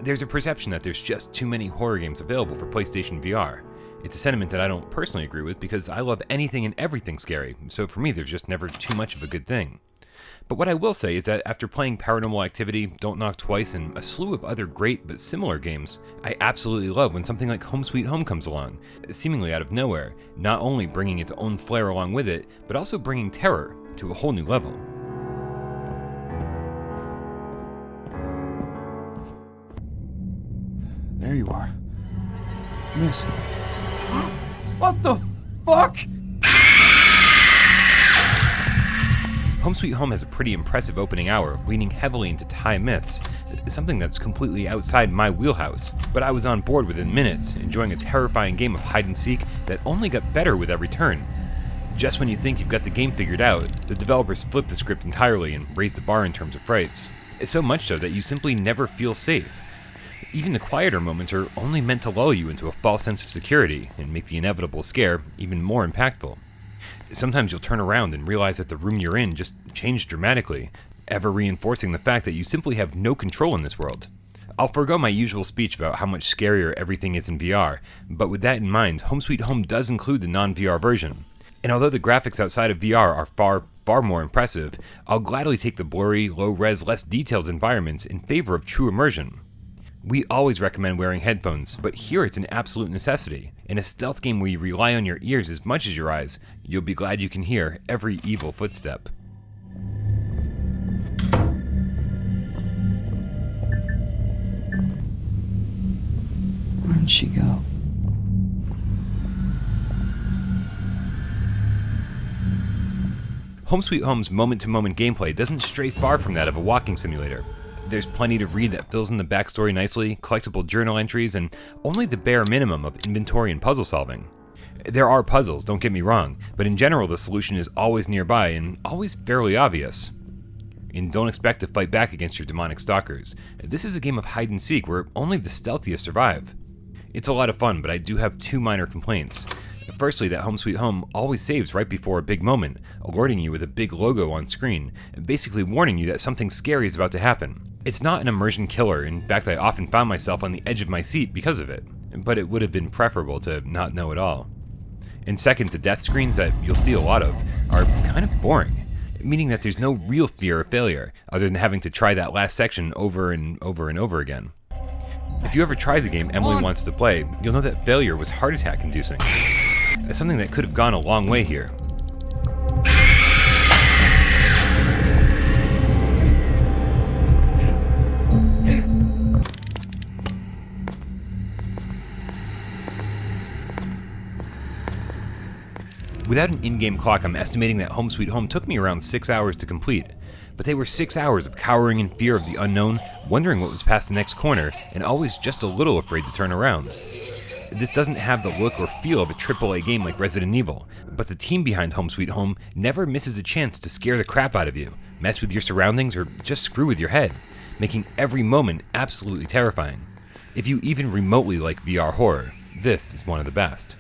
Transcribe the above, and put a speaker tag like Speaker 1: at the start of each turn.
Speaker 1: There's a perception that there's just too many horror games available for PlayStation VR. It's a sentiment that I don't personally agree with because I love anything and everything scary, so for me there's just never too much of a good thing. But what I will say is that after playing Paranormal Activity, Don't Knock Twice, and a slew of other great but similar games, I absolutely love when something like Home Sweet Home comes along, seemingly out of nowhere, not only bringing its own flair along with it, but also bringing terror to a whole new level.
Speaker 2: There you are. Miss. What the fuck?
Speaker 1: Home Sweet Home has a pretty impressive opening hour, leaning heavily into Thai myths, something that's completely outside my wheelhouse. But I was on board within minutes, enjoying a terrifying game of hide and seek that only got better with every turn. Just when you think you've got the game figured out, the developers flip the script entirely and raise the bar in terms of frights. It's so much so that you simply never feel safe. Even the quieter moments are only meant to lull you into a false sense of security and make the inevitable scare even more impactful. Sometimes you'll turn around and realize that the room you're in just changed dramatically, ever reinforcing the fact that you simply have no control in this world. I'll forego my usual speech about how much scarier everything is in VR, but with that in mind, Home Sweet Home does include the non-VR version. And although the graphics outside of VR are far more impressive, I'll gladly take the blurry, low-res, less detailed environments in favor of true immersion. We always recommend wearing headphones, but here it's an absolute necessity. In a stealth game where you rely on your ears as much as your eyes, you'll be glad you can hear every evil footstep.
Speaker 2: Where'd she go?
Speaker 1: Home Sweet Home's moment-to-moment gameplay doesn't stray far from that of a walking simulator. There's plenty to read that fills in the backstory nicely, collectible journal entries, and only the bare minimum of inventory and puzzle solving. There are puzzles, don't get me wrong, but in general the solution is always nearby and always fairly obvious. And don't expect to fight back against your demonic stalkers. This is a game of hide and seek where only the stealthiest survive. It's a lot of fun, but I do have two minor complaints. Firstly, that Home Sweet Home always saves right before a big moment, alerting you with a big logo on screen, basically warning you that something scary is about to happen. It's not an immersion killer, in fact I often found myself on the edge of my seat because of it, but it would have been preferable to not know at all. And second, the death screens that you'll see a lot of are kind of boring, meaning that there's no real fear of failure, other than having to try that last section over and over and over again. If you ever tried the game Emily Wants to Play, you'll know that failure was heart attack inducing. Something that could have gone a long way here. Without an in-game clock, I'm estimating that Home Sweet Home took me around 6 hours to complete. But they were 6 hours of cowering in fear of the unknown, wondering what was past the next corner, and always just a little afraid to turn around. This doesn't have the look or feel of a AAA game like Resident Evil, but the team behind Home Sweet Home never misses a chance to scare the crap out of you, mess with your surroundings, or just screw with your head, making every moment absolutely terrifying. If you even remotely like VR horror, this is one of the best.